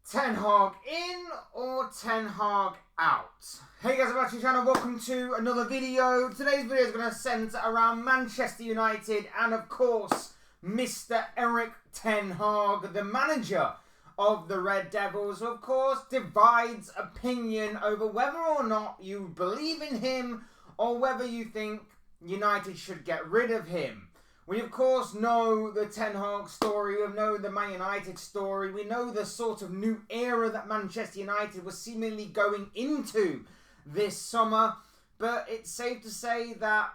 Ten Hag in or Ten Hag out? Hey guys, welcome to the channel. Welcome to another video. Today's video is going to centre around Manchester United and of course Mr. Erik Ten Hag, the manager of the Red Devils, who of course divides opinion over whether or not you believe in him or whether you think United should get rid of him. We of course know the Ten Hag story, we know the Man United story, we know the sort of new era that Manchester United was seemingly going into this summer, but it's safe to say that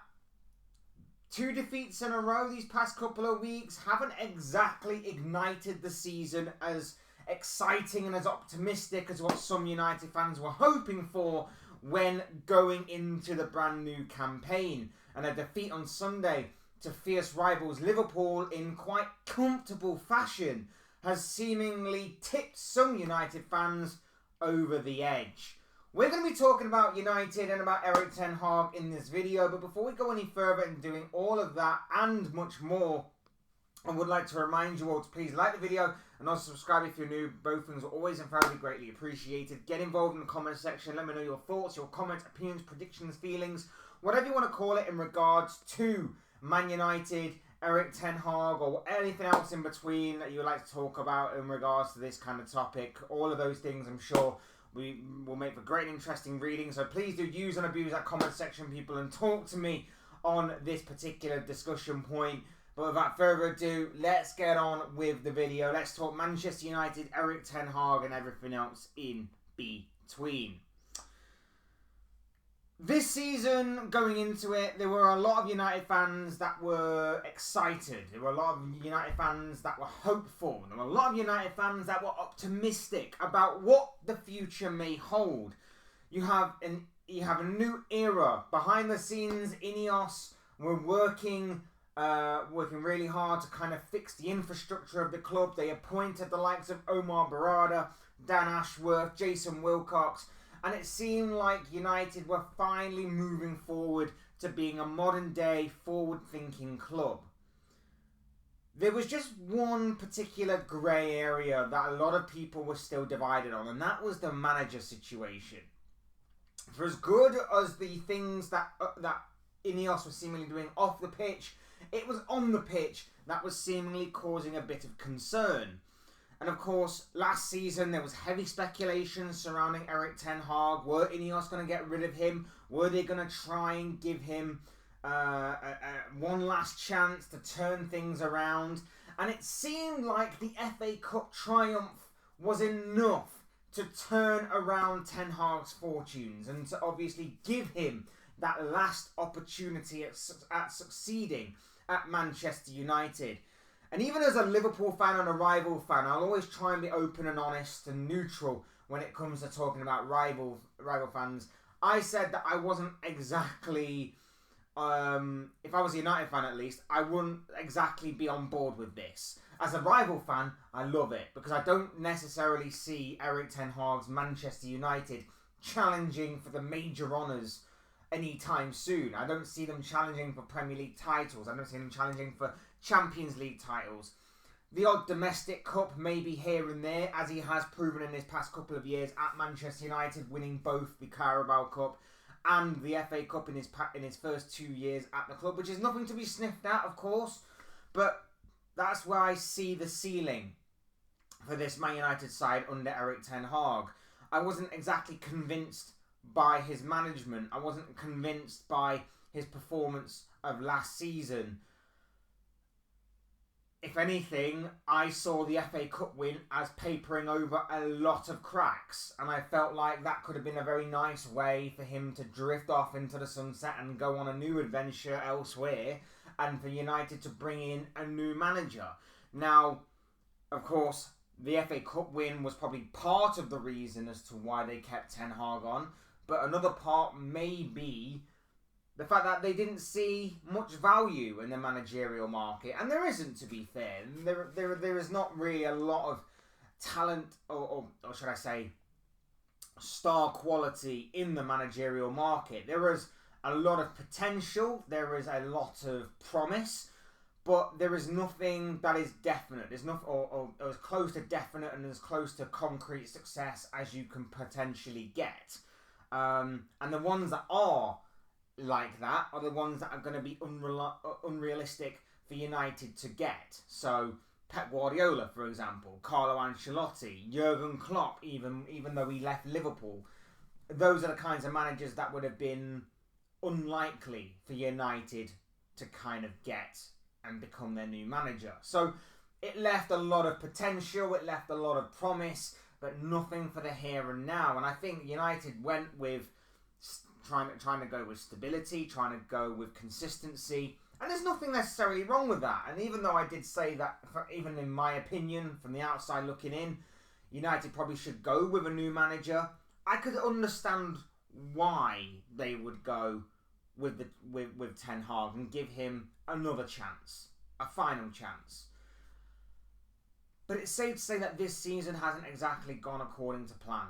2 defeats in a row these past couple of weeks haven't exactly ignited the season as exciting and as optimistic as what some United fans were hoping for when going into the brand new campaign. And a defeat on Sunday to fierce rivals Liverpool in quite comfortable fashion has seemingly tipped some United fans over the edge. We're going to be talking about United and about Erik Ten Hag in this video, but before we go any further in doing all of that and much more, I would like to remind you all to please like the video and also subscribe if you're new. Both things are always and very greatly appreciated. Get involved in the comment section. Let me know your thoughts, your comments, opinions, predictions, feelings, whatever you want to call it in regards to Man United, Erik Ten Hag, or anything else in between that you would like to talk about in regards to this kind of topic. All of those things, I'm sure, we will make for great and interesting reading. So please do use and abuse that comment section, people, and talk to me on this particular discussion point. But without further ado, let's get on with the video. Let's talk Manchester United, Erik Ten Hag, and everything else in between. This season, going into it, there were a lot of United fans that were excited. There were a lot of United fans that were hopeful. There were a lot of United fans that were optimistic about what the future may hold. You have a new era. Behind the scenes, Ineos were working really hard to kind of fix the infrastructure of the club. They appointed the likes of Omar Barada, Dan Ashworth, Jason Wilcox, and it seemed like United were finally moving forward to being a modern-day, forward-thinking club. There was just one particular grey area that a lot of people were still divided on, and that was the manager situation. For as good as the things that Ineos was seemingly doing off the pitch, it was on the pitch that was seemingly causing a bit of concern. And of course, last season there was heavy speculation surrounding Erik Ten Hag. Were Ineos going to get rid of him? Were they going to try and give him one last chance to turn things around? And it seemed like the FA Cup triumph was enough to turn around Ten Hag's fortunes and to obviously give him that last opportunity at succeeding at Manchester United. And even as a Liverpool fan and a rival fan, I'll always try and be open and honest and neutral when it comes to talking about rival fans. I said that I wasn't exactly, if I was a United fan at least, I wouldn't exactly be on board with this. As a rival fan, I love it because I don't necessarily see Erik Ten Hag's Manchester United challenging for the major honours anytime soon. I don't see them challenging for Premier League titles. I don't see them challenging for Champions League titles. The odd domestic cup maybe here and there, as he has proven in his past couple of years at Manchester United, winning both the Carabao Cup and the FA Cup in his first 2 years at the club, which is nothing to be sniffed at, of course, but that's where I see the ceiling for this Man United side under Erik Ten Hag. I wasn't exactly convinced by his management. I wasn't convinced by his performance of last season. If anything, I saw the FA Cup win as papering over a lot of cracks, and I felt like that could have been a very nice way for him to drift off into the sunset and go on a new adventure elsewhere, and for United to bring in a new manager. Now, of course, the FA Cup win was probably part of the reason as to why they kept Ten Hag on, but another part may be the fact that they didn't see much value in the managerial market. And there isn't, to be fair. There is not really a lot of talent, or should I say, star quality in the managerial market. There is a lot of potential. There is a lot of promise. But there is nothing that is definite. There's nothing, or as close to definite and as close to concrete success as you can potentially get. And the ones that are like that are the ones that are going to be unrealistic for United to get. So Pep Guardiola, for example, Carlo Ancelotti, Jurgen Klopp, even though he left Liverpool, those are the kinds of managers that would have been unlikely for United to kind of get and become their new manager. So it left a lot of potential, it left a lot of promise, but nothing for the here and now. And I think United went with trying to go with stability, trying to go with consistency. And there's nothing necessarily wrong with that. And even though I did say that, even in my opinion, from the outside looking in, United probably should go with a new manager, I could understand why they would go with Ten Hag and give him another chance, a final chance. But it's safe to say that this season hasn't exactly gone according to plan.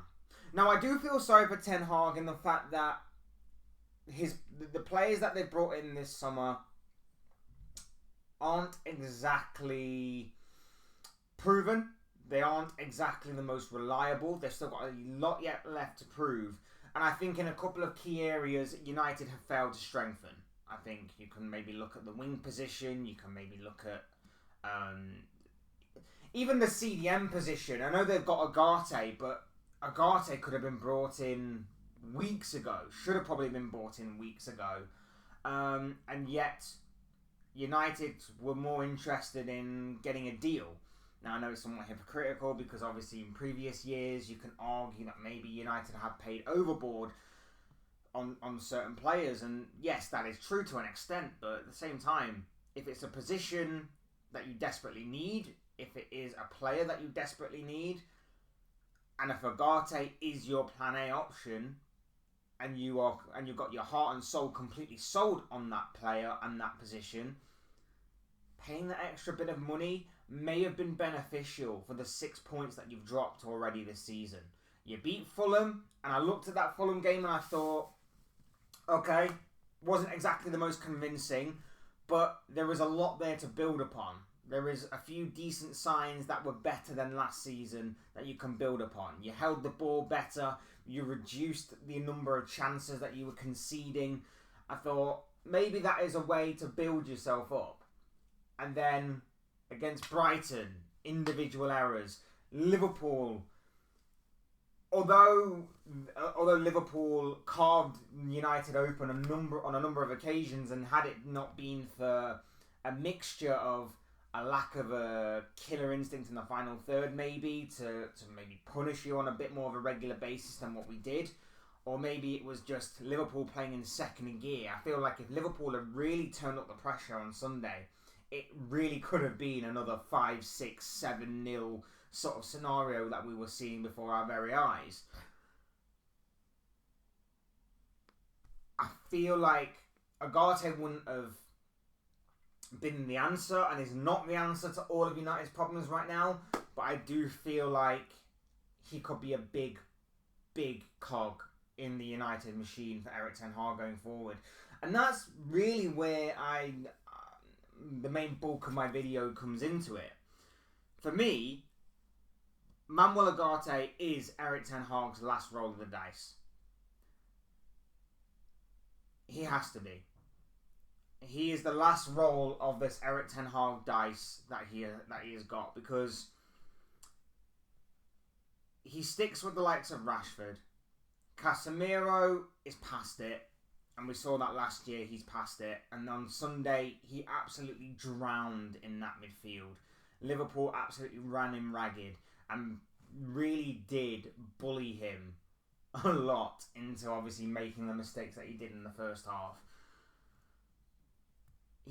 Now, I do feel sorry for Ten Hag in the fact that the players that they've brought in this summer aren't exactly proven. They aren't exactly the most reliable. They've still got a lot yet left to prove. And I think in a couple of key areas, United have failed to strengthen. I think you can maybe look at the wing position. You can maybe look at even the CDM position. I know they've got Agate, but Agate could have been brought in weeks ago. Should have probably been brought in weeks ago. And yet, United were more interested in getting a deal. Now, I know it's somewhat hypocritical because obviously in previous years you can argue that maybe United have paid overboard on certain players. And yes, that is true to an extent. But at the same time, if it's a position that you desperately need, if it is a player that you desperately need, and if Agate is your plan A option, and you've got your heart and soul completely sold on that player and that position, paying that extra bit of money may have been beneficial for the 6 points that you've dropped already this season. You beat Fulham, and I looked at that Fulham game and I thought, okay, wasn't exactly the most convincing, but there was a lot there to build upon. There is a few decent signs that were better than last season that you can build upon. You held the ball better. You reduced the number of chances that you were conceding. I thought maybe that is a way to build yourself up. And then against Brighton, individual errors. Liverpool, although Liverpool carved United open on a number of occasions, and had it not been for a mixture of a lack of a killer instinct in the final third, maybe to maybe punish you on a bit more of a regular basis than what we did, or maybe it was just Liverpool playing in second gear. I feel like if Liverpool had really turned up the pressure on Sunday, it really could have been another 5, 6, 7-0 sort of scenario that we were seeing before our very eyes. I feel like Agate wouldn't have been the answer, and is not the answer to all of United's problems right now, but I do feel like he could be a big cog in the United machine for Erik Ten Hag going forward. And that's really where the main bulk of my video comes into it. For me, Manuel Agate is Erik Ten Hag's last roll of the dice. He has to be. He is the last roll of this Erik Ten Hag dice that he has got, because he sticks with the likes of Rashford. Casemiro is past it, and we saw that last year. He's past it, and on Sunday he absolutely drowned in that midfield. Liverpool absolutely ran him ragged and really did bully him a lot into obviously making the mistakes that he did in the first half.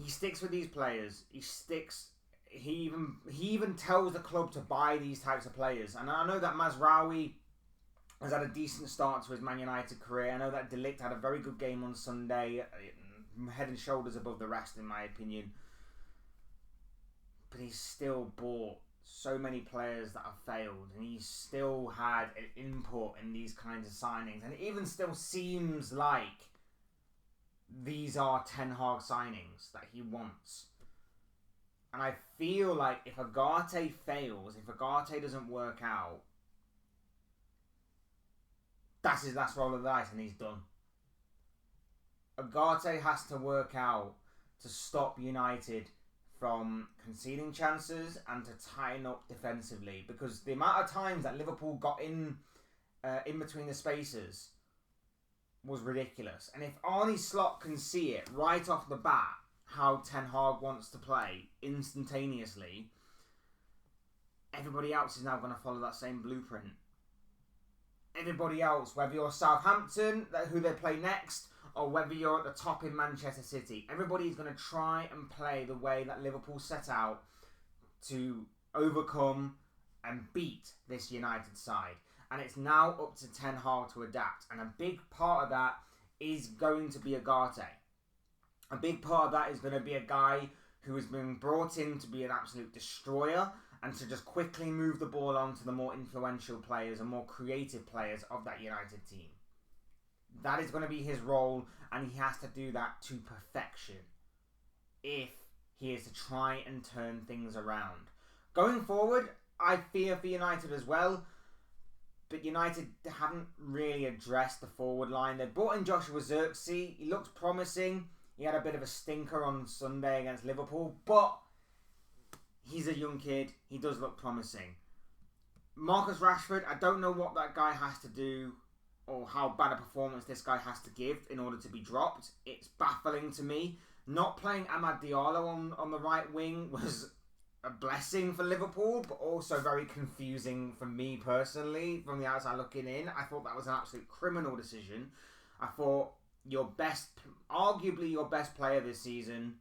He sticks with these players. He even tells the club to buy these types of players. And I know that Mazraoui has had a decent start to his Man United career. I know that De Ligt had a very good game on Sunday, head and shoulders above the rest in my opinion. But he's still bought so many players that have failed, and he's still had an input in these kinds of signings. And it even still seems like these are Ten Hag signings that he wants. And I feel like if Agate fails, if Agate doesn't work out, that's his last roll of the dice and he's done. Agate has to work out to stop United from conceding chances and to tighten up defensively, because the amount of times that Liverpool got in between the spaces was ridiculous. And if Arne Slot can see it right off the bat how Ten Hag wants to play instantaneously, everybody else is now going to follow that same blueprint. Everybody else, whether you're Southampton, who they play next, or whether you're at the top in Manchester City, everybody's going to try and play the way that Liverpool set out to overcome and beat this United side. And it's now up to Ten Hag to adapt. And a big part of that is going to be Agate. A big part of that is going to be a guy who has been brought in to be an absolute destroyer and to just quickly move the ball on to the more influential players and more creative players of that United team. That is going to be his role, and he has to do that to perfection if he is to try and turn things around. Going forward, I fear for United as well, but United haven't really addressed the forward line. They brought in Joshua Zirkzee. He looks promising. He had a bit of a stinker on Sunday against Liverpool, but he's a young kid. He does look promising. Marcus Rashford, I don't know what that guy has to do or how bad a performance this guy has to give in order to be dropped. It's baffling to me. Not playing Amad Diallo on the right wing was a blessing for Liverpool, but also very confusing for me personally from the outside looking in. I thought that was an absolute criminal decision. I thought arguably your best player this season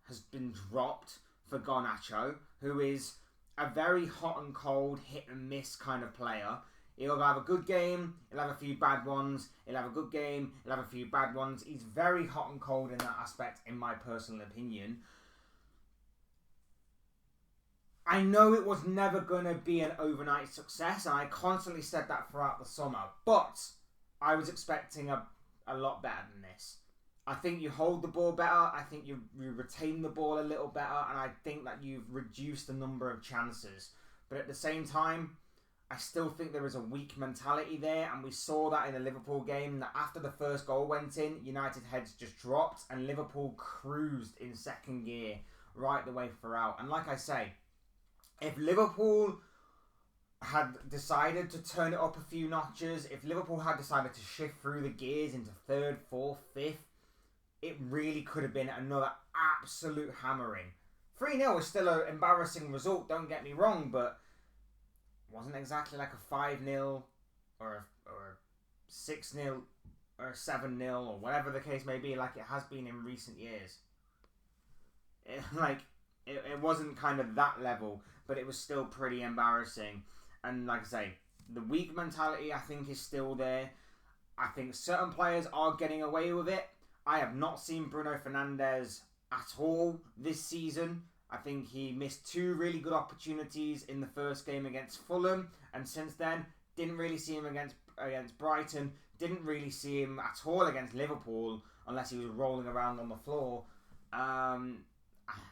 has been dropped for Garnacho, who is a very hot and cold, hit and miss kind of player. He'll have a good game, he'll have a few bad ones, he'll have a good game, he'll have a few bad ones. He's very hot and cold in that aspect, in my personal opinion. I know it was never going to be an overnight success, and I constantly said that throughout the summer, but I was expecting a lot better than this. I think you hold the ball better, I think you retain the ball a little better, and I think that you've reduced the number of chances. But at the same time, I still think there is a weak mentality there, and we saw that in the Liverpool game, that after the first goal went in, United heads just dropped, and Liverpool cruised in second gear right the way throughout. And like I say, if Liverpool had decided to turn it up a few notches, if Liverpool had decided to shift through the gears into third, fourth, fifth, it really could have been another absolute hammering. 3-0 is still an embarrassing result, don't get me wrong, but wasn't exactly like a 5-0 or a 6-0 or a 7-0 or whatever the case may be, like it has been in recent years. It wasn't kind of that level, but it was still pretty embarrassing. And like I say, the weak mentality I think is still there. I think certain players are getting away with it. I have not seen Bruno Fernandes at all this season. I think he missed 2 really good opportunities in the first game against Fulham, and since then, didn't really see him against Brighton, didn't really see him at all against Liverpool, unless he was rolling around on the floor.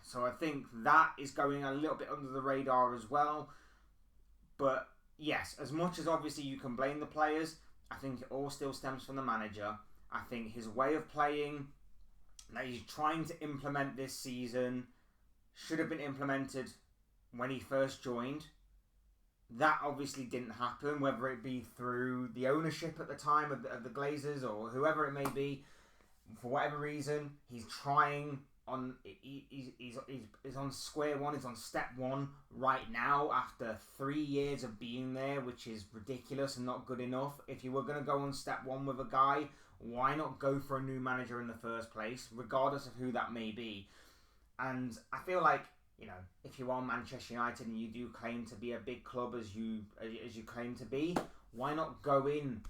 So I think that is going a little bit under the radar as well. But yes, as much as obviously you can blame the players, I think it all still stems from the manager. I think his way of playing that he's trying to implement this season should have been implemented when he first joined. That obviously didn't happen, whether it be through the ownership at the time of the Glazers or whoever it may be. For whatever reason, he's trying on. He's on square one. He's on step one right now after 3 years of being there, which is ridiculous and not good enough. If you were going to go on step one with a guy, why not go for a new manager in the first place, regardless of who that may be? And I feel like, you know, if you are Manchester United and you do claim to be a big club as you claim to be, why not go in?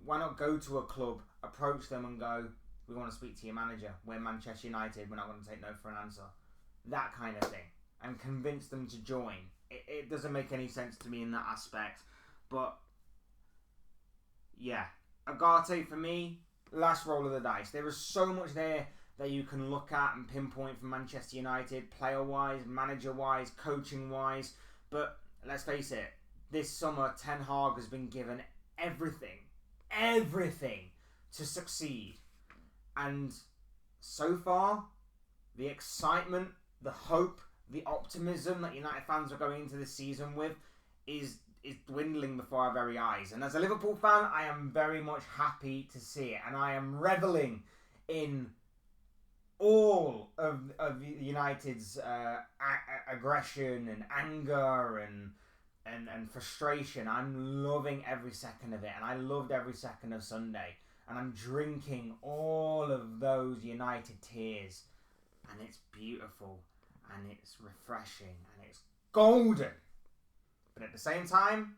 Why not go to a club, approach them and go, we want to speak to your manager. We're Manchester United. We're not going to take no for an answer. That kind of thing. And convince them to join. It doesn't make any sense to me in that aspect. But, yeah. Agate, for me, last roll of the dice. There is so much there that you can look at and pinpoint for Manchester United, player-wise, manager-wise, coaching-wise. But let's face it, this summer Ten Hag has been given everything to succeed. And so far, the excitement, the hope, the optimism that United fans are going into this season with is dwindling before our very eyes. And as a Liverpool fan, I am very much happy to see it. And I am reveling in all of United's aggression and anger and frustration. I'm loving every second of it. And I loved every second of Sunday. And I'm drinking all of those United tears. And it's beautiful. And it's refreshing. And it's golden. But at the same time,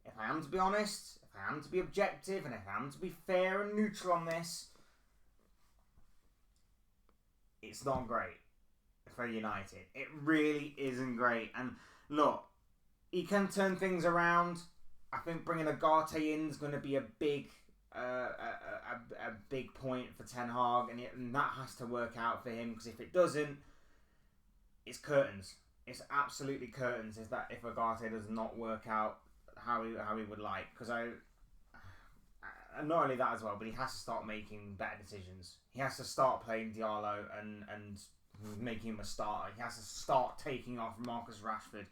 if I am to be honest, if I am to be objective, and if I am to be fair and neutral on this, it's not great for United. It really isn't great. And look, he can turn things around. I think bringing Agate in is going to be a big point for Ten Hag, and that has to work out for him, because if it doesn't, it's curtains. It's absolutely curtains if Agate does not work out how he would like. Because and not only that as well, but he has to start making better decisions. He has to start playing Diallo and making him a starter. He has to start taking off Marcus Rashford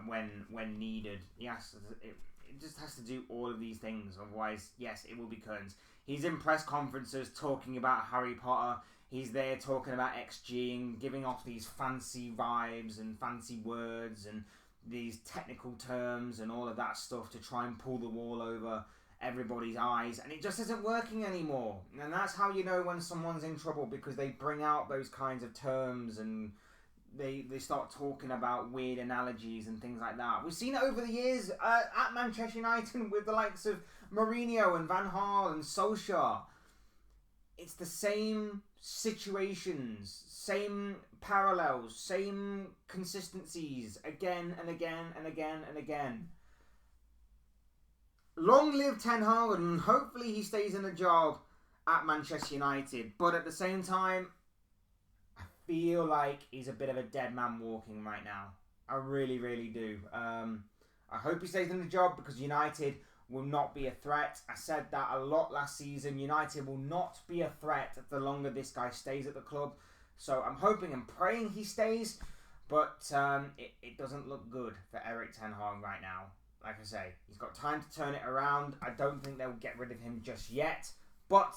when needed. It just has to do all of these things. Otherwise, yes, it will be curtains. He's in press conferences talking about Harry Potter. He's there talking about XG and giving off these fancy vibes and fancy words and these technical terms and all of that stuff to try and pull the wool over everybody's eyes. And it just isn't working anymore. And that's how you know when someone's in trouble, because they bring out those kinds of terms and they start talking about weird analogies and things like that. We've seen it over the years at Manchester United with the likes of Mourinho and Van Gaal and Solskjaer. It's the same situations, same parallels, same consistencies again and again and again and again. Long live Ten Hag, and hopefully he stays in a job at Manchester United. But at the same time, I feel like he's a bit of a dead man walking right now. I really, really do. I hope he stays in the job, because United will not be a threat. I said that a lot last season. United will not be a threat the longer this guy stays at the club. So I'm hoping and praying he stays. But it doesn't look good for Erik ten Hag right now. Like I say, he's got time to turn it around. I don't think they'll get rid of him just yet. But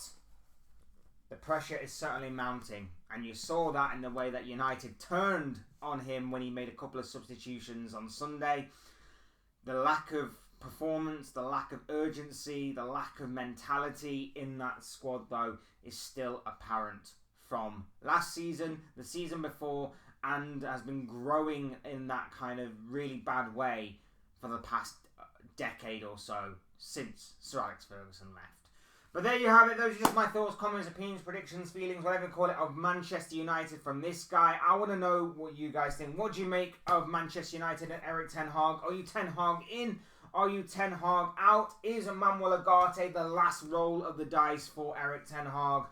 the pressure is certainly mounting. And you saw that in the way that United turned on him when he made a couple of substitutions on Sunday. The lack of performance, the lack of urgency, the lack of mentality in that squad, though, is still apparent from last season, the season before, and has been growing in that kind of really bad way for the past decade or so since Sir Alex Ferguson left. But there you have it. Those are just my thoughts, comments, opinions, predictions, feelings, whatever you call it, of Manchester United from this guy. I want to know what you guys think. What do you make of Manchester United and Erik ten Hag? Are you Ten Hag in? Are you Ten Hag out? Is Emmanuel Agate the last roll of the dice for Erik ten Hag?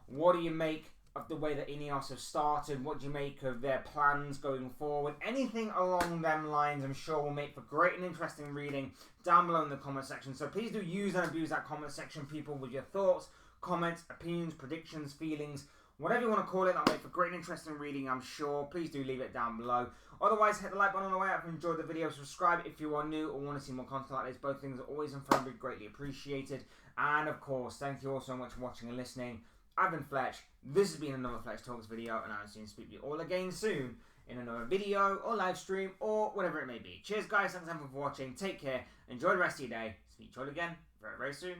What do you make of the way that Ineos have started? What do you make of their plans going forward? Anything along them lines, I'm sure, will make for great and interesting reading down below in the comment section. So please do use and abuse that comment section, people, with your thoughts, comments, opinions, predictions, feelings, whatever you want to call it. That'll make for great and interesting reading, I'm sure. Please do leave it down below. Otherwise, hit the like button on the way out if you enjoyed the video. Subscribe if you are new or want to see more content like this. Both things are always and forever greatly appreciated. And of course, thank you all so much for watching and listening. I've been Fletch. This has been another Fletch Talks video, and I'll soon speak to you all again soon in another video or live stream or whatever it may be. Cheers, guys. Thanks everyone for watching. Take care. Enjoy the rest of your day. Speak to you all again very, very soon.